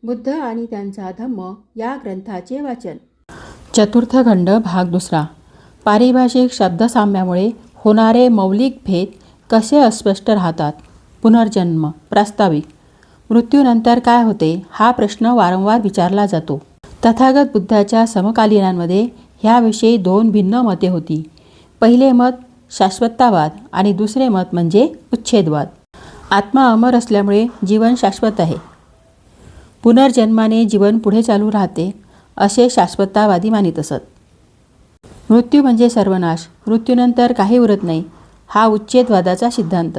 बुद्ध आणि त्यांचा धम्म या ग्रंथाचे वाचन. चतुर्थ खंड भाग दुसरा. पारिभाषिक शब्दसाम्यामुळे होणारे मौलिक भेद कसे अस्पष्ट राहतात. पुनर्जन्म. प्रास्ताविक. मृत्यूनंतर काय होते हा प्रश्न वारंवार विचारला जातो. तथागत बुद्धाच्या समकालीनांमध्ये ह्याविषयी दोन भिन्न मते होती. पहिले मत शाश्वततावाद आणि दुसरे मत म्हणजे उच्छेदवाद. आत्मा अमर असल्यामुळे जीवन शाश्वत आहे. पुनर्जन्माने जीवन पुढे चालू राहते असे शाश्वततावादी मानित असत. मृत्यू म्हणजे सर्वनाश, मृत्यूनंतर काही उरत नाही हा उच्छेदवादाचा सिद्धांत.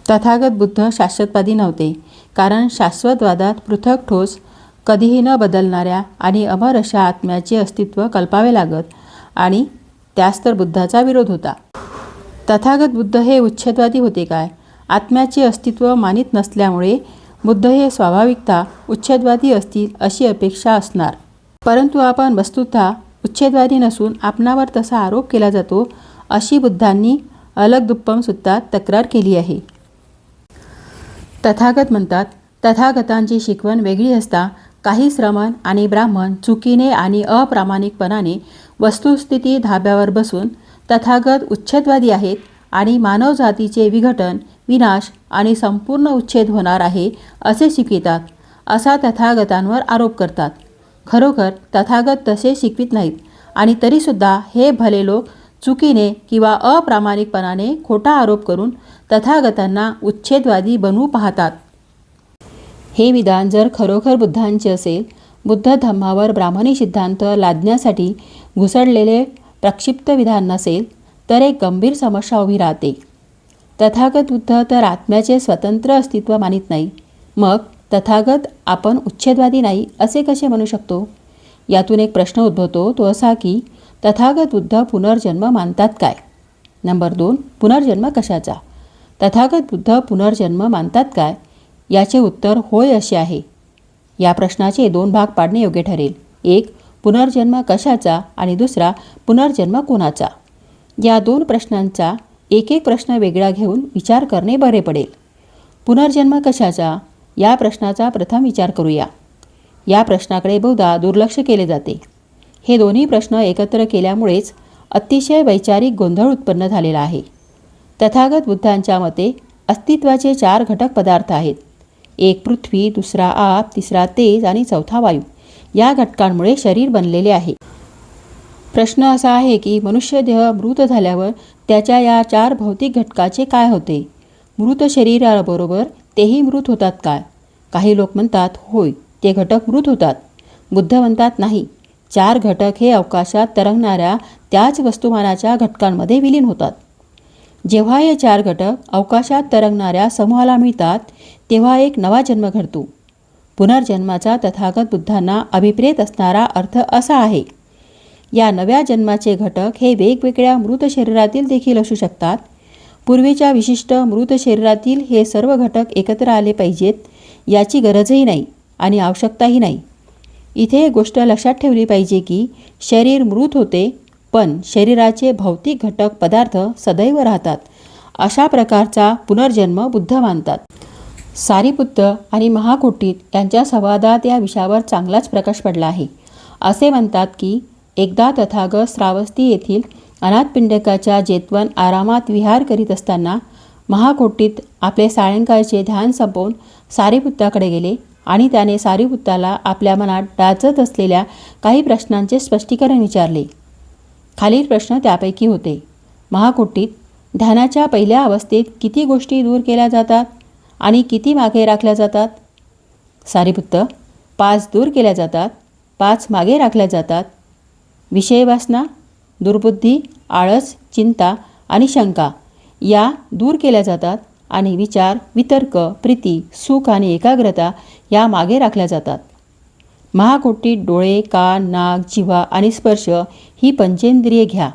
तथागत बुद्ध शाश्वतवादी नव्हते, कारण शाश्वतवादात पृथक ठोस कधीही न बदलणाऱ्या आणि अमर अशा आत्म्याचे अस्तित्व कल्पावे लागत आणि त्यास तर बुद्धाचा विरोध होता. तथागत बुद्ध हे उच्छेदवादी होते काय? आत्म्याचे अस्तित्व मानित नसल्यामुळे बुद्ध हे स्वाभाविकता उच्छेदवादी असतील अशी अपेक्षा असणार. परंतु आपण वस्तुतः उच्छेदवादी नसून आपणावर तसा आरोप केला जातो अशी बुद्धांनी अलगदुप्पम सूत्रात तक्रार केली आहे. तथागत म्हणतात, तथागतांची शिकवण वेगळी असता काही श्रमण आणि ब्राह्मण चुकीने आणि अप्रामाणिकपणाने वस्तुस्थिती धाब्यावर बसून तथागत उच्छेदवादी आहेत आणि मानवजातीचे विघटन, विनाश आणि संपूर्ण उच्छेद होणार आहे असे शिकवितात असा तथागतांवर आरोप करतात. खरोखर तथागत तसे शिकवित नाहीत आणि तरीसुद्धा हे भले लोक चुकीने किंवा अप्रामाणिकपणाने खोटा आरोप करून तथागतांना उच्छेदवादी बनवू पाहतात. हे विधान जर खरोखर बुद्धांचे असेल, बुद्ध धम्मावर ब्राह्मणी सिद्धांत लादण्यासाठी घुसडलेले प्रक्षिप्त विधान नसेल, तर एक गंभीर समस्या उभी राहते. तथागत बुद्ध तर आत्म्याचे स्वतंत्र अस्तित्व मानित नाही, मग तथागत आपण उच्छेदवादी नाही असे कसे म्हणू शकतो? यातून एक प्रश्न उद्भवतो, तो असा की तथागत बुद्ध पुनर्जन्म मानतात काय? नंबर 2. पुनर्जन्म कशाचा? तथागत बुद्ध पुनर्जन्म मानतात काय? याचे उत्तर होय असे आहे. या प्रश्नाचे 2 भाग पाडणे योग्य ठरेल. एक, पुनर्जन्म कशाचा आणि दुसरा, पुनर्जन्म कोणाचा? या 2 प्रश्नांचा एक एक प्रश्न वेगळा घेऊन विचार करणे बरे पडेल. पुनर्जन्म कशाचा या प्रश्नाचा प्रथम विचार करूया. या प्रश्नाकडे बहुधा दुर्लक्ष केले जाते. हे दोन्ही प्रश्न एकत्र केल्यामुळेच अतिशय वैचारिक गोंधळ उत्पन्न झालेला आहे. तथागत बुद्धांच्या मते अस्तित्वाचे 4 घटक पदार्थ आहेत. एक पृथ्वी, दुसरा आप, तिसरा तेज आणि चौथा वायू. या घटकांमुळे शरीर बनलेले आहे. प्रश्न असा आहे की मनुष्य देह मृत झाल्यावर त्याच्या या 4 भौतिक घटकाचे काय होते? मृत शरीराबरोबर तेही मृत होतात काय? काही लोक म्हणतात होय, ते घटक मृत होतात. बुद्ध म्हणतात नाही, 4 घटक हे अवकाशात तरंगणाऱ्या त्याच वस्तुमानाच्या घटकांमध्ये विलीन होतात. जेव्हा हे 4 घटक अवकाशात तरंगणाऱ्या समूहाला मिळतात तेव्हा एक नवा जन्म घडतो. पुनर्जन्माचा तथागत बुद्धांना अभिप्रेत असणारा अर्थ असा आहे, या नव्या जन्माचे घटक हे वेगवेगळ्या मृत शरीरातील देखील असू शकतात. पूर्वीच्या विशिष्ट मृत शरीरातील हे सर्व घटक एकत्र आले पाहिजेत याची गरजही नाही आणि आवश्यकताही नाही. इथे एक गोष्ट लक्षात ठेवली पाहिजे की शरीर मृत होते, पण शरीराचे भौतिक घटक पदार्थ सदैव राहतात. अशा प्रकारचा पुनर्जन्म बुद्ध मानतात. सारिपुत्त आणि महाकोटीत यांच्या संवादात या विषयावर चांगलाच प्रकाश पडला आहे. असे म्हणतात की एकदा तथागत श्रावस्ती येथील अनाथपिंडकाच्या जेतवन आरामात विहार करीत असताना महाकोटीत आपले सायंकाळचे ध्यान संपवून सारिपुत्ताकडे गेले आणि त्याने सारिपुत्ताला आपल्या मनात डाचत असलेल्या काही प्रश्नांचे स्पष्टीकरण विचारले. खालील प्रश्न त्यापैकी होते. महाकोटीत ध्यानाच्या पहिल्या अवस्थेत किती गोष्टी दूर केल्या जातात आणि किती मागे राखल्या जातात? सारिपुत्त: 5 दूर केल्या जातात, 5 मागे राखल्या जातात. विषयवासना, दुर्बुद्धी, आळस, चिंता आणि शंका या दूर केल्या जातात आणि विचार, वितर्क, प्रीती, सुख आणि एकाग्रता या मागे राखल्या जातात. महाकोटीत डोळे, कान, नाक, जिव्हा आणि स्पर्श ही पंचेंद्रिये घ्या.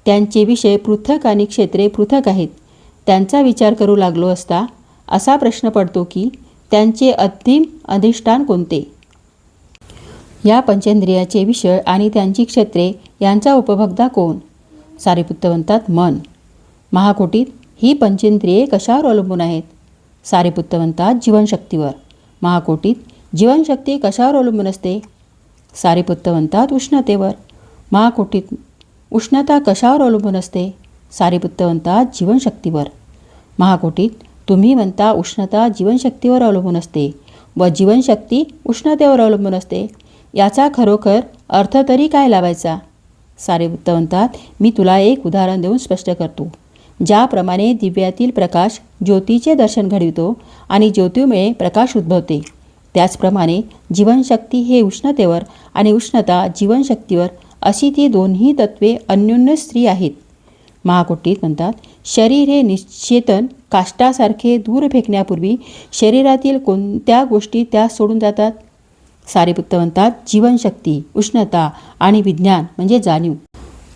त्यांचे विषय पृथक आणि क्षेत्रे पृथक आहेत. त्यांचा विचार करू लागलो असता असा प्रश्न पडतो की त्यांचे अंतिम अधिष्ठान कोणते? या पंचेंद्रियाचे विषय आणि त्यांची क्षेत्रे यांचा उपभोक्ता कोण? सारिपुत्त म्हणतात मन. महाकोटीत ही पंचेंद्रिये कशावर अवलंबून आहेत? सारिपुत्त म्हणतात जीवनशक्तीवर. महाकोटीत जीवनशक्ती कशावर अवलंबून असते? सारीपुत्त म्हणतात उष्णतेवर. महाकोटीत उष्णता कशावर अवलंबून असते? सारीपुत्त म्हणतात जीवनशक्तीवर. महाकोटीत तुम्ही म्हणता उष्णता जीवनशक्तीवर अवलंबून असते व जीवनशक्ती उष्णतेवर अवलंबून असते. याचा खरोखर अर्थ तरी काय लावायचा? सारीपुत्त म्हणतात मी तुला एक उदाहरण देऊन स्पष्ट करतो. ज्याप्रमाणे दिव्यातील प्रकाश ज्योतीचे दर्शन घडवितो आणि ज्योतीमुळे प्रकाश उद्भवते, त्याचप्रमाणे जीवनशक्ती हे उष्णतेवर आणि उष्णता जीवनशक्तीवर अशी ती दोन्ही तत्वे अन्योन्य स्त्री आहेत. महाकोटीत म्हणतात शरीर हे निश्चेतन काष्टासारखे दूर फेकण्यापूर्वी शरीरातील कोणत्या गोष्टी त्यास सोडून जातात? सारीपुत्त म्हणतात जीवनशक्ती, उष्णता आणि विज्ञान म्हणजे जाणीव.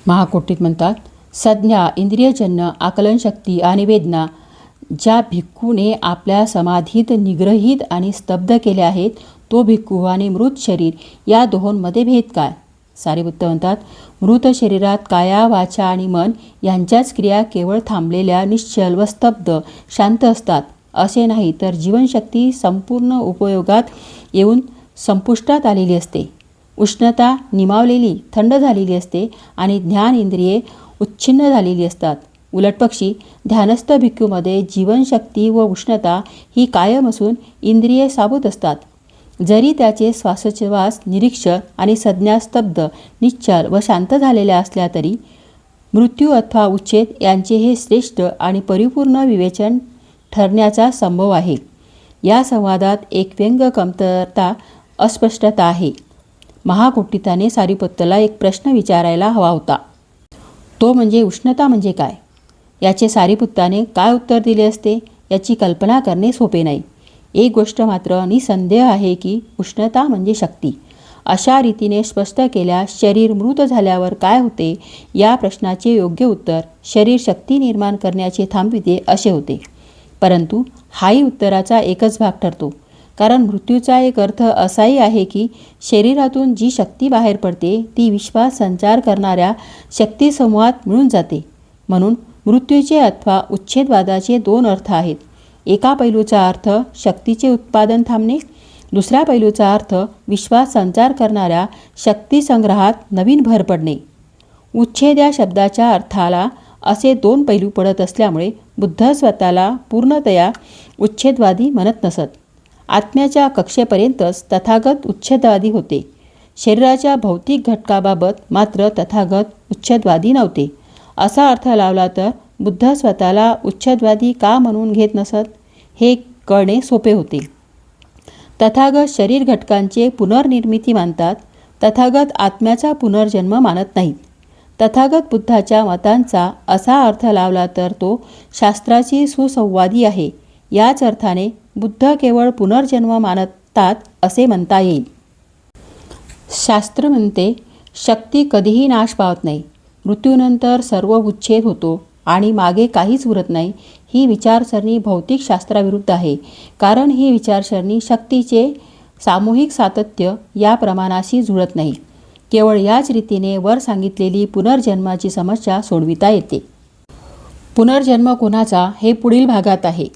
महाकोटीत म्हणतात संज्ञा, इंद्रियजन्य, आकलनशक्ती आणि वेदना ज्या भिक्खूने आपल्या समाधीत निग्रहित आणि स्तब्ध केले आहेत, तो भिक्खू आणि मृत शरीर या दोहोंमध्ये भेद काय? सारीपुत्त म्हणतात मृत शरीरात काया, वाचा आणि मन यांच्याच क्रिया केवळ थांबलेल्या, निश्चल व स्तब्ध शांत असतात असे नाही, तर जीवनशक्ती संपूर्ण उपयोगात येऊन संपुष्टात आलेली असते. उष्णता निमावलेली, थंड झालेली असते आणि ज्ञान इंद्रिये उच्छिन्न झालेली असतात. उलटपक्षी ध्यानस्थ भिक्खूमध्ये जीवनशक्ती व उष्णता ही कायम असून इंद्रिये साबूत असतात. जरी त्याचे श्वासोच्छ्वास निरीक्षण आणि संज्ञा स्तब्ध, निश्चल व शांत झालेल्या असल्या तरी मृत्यू अथवा उच्छेद यांचे हे श्रेष्ठ आणि परिपूर्ण विवेचन ठरण्याचा संभव आहे. या संवादात एक व्यंग, कमतरता, अस्पष्टता आहे. महाकोटीताने सारीपुत्तला एक प्रश्न विचारायला हवा होता. तो म्हणजे उष्णता म्हणजे काय? याचे सारीपुत्ताने काय उत्तर दिले असते याची कल्पना करणे सोपे नाही. एक गोष्ट मात्र निसंदेह आहे की उष्णता म्हणजे शक्ती. अशा रीतीने स्पष्ट केल्यास शरीर मृत झाल्यावर काय होते या प्रश्नाचे योग्य उत्तर शरीर शक्ती निर्माण करण्याचे थांबविते असे होते. परंतु हाही उत्तराचा एकच भाग ठरतो, कारण मृत्यूचा एक अर्थ असाही आहे की शरीरातून जी शक्ती बाहेर पडते ती विश्वास संचार करणाऱ्या शक्तीसमूहात मिळून जाते. म्हणून मृत्यूचे अथवा उच्छेदवादाचे दोन अर्थ आहेत. एका पैलूचा अर्थ शक्तीचे उत्पादन थांबणे, दुसऱ्या पैलूचा अर्थ विश्वास संचार करणाऱ्या शक्तिसंग्रहात नवीन भर पडणे. उच्छेद या शब्दाच्या अर्थाला असे दोन पैलू पडत असल्यामुळे बुद्ध स्वतःला पूर्णतया उच्छेदवादी म्हणत नसत. आत्म्याच्या कक्षेपर्यंतच तथागत उच्छेदवादी होते. शरीराच्या भौतिक घटकाबाबत मात्र तथागत उच्छेदवादी नव्हते. असा अर्थ लावला तर बुद्ध स्वतःला उच्छेदवादी का म्हणून घेत नसत हे कळणे सोपे होते. तथागत शरीर घटकांचे पुनर्निर्मिती मानतात. तथागत आत्म्याचा पुनर्जन्म मानत नाहीत. तथागत बुद्धाच्या मतांचा असा अर्थ लावला तर तो शास्त्राची सुसंवादी आहे. याच अर्थाने बुद्ध केवळ पुनर्जन्म मानतात असे म्हणता येईल. शास्त्र म्हणते शक्ती कधीही नाश पावत नाही. मृत्यूनंतर सर्व उच्छेद होतो आणि मागे काहीच उरत नाही. ही विचारसरणी भौतिक शास्त्राविरुद्ध आहे, कारण ही विचारसरणी शक्तीचे सामूहिक सातत्य या प्रमाणाशी जुळत नाही. केवळ याच रीतीने वर सांगितलेली पुनर्जन्माची समस्या सोडविता येते. पुनर्जन्म कोणाचा हे पुढील भागात आहे.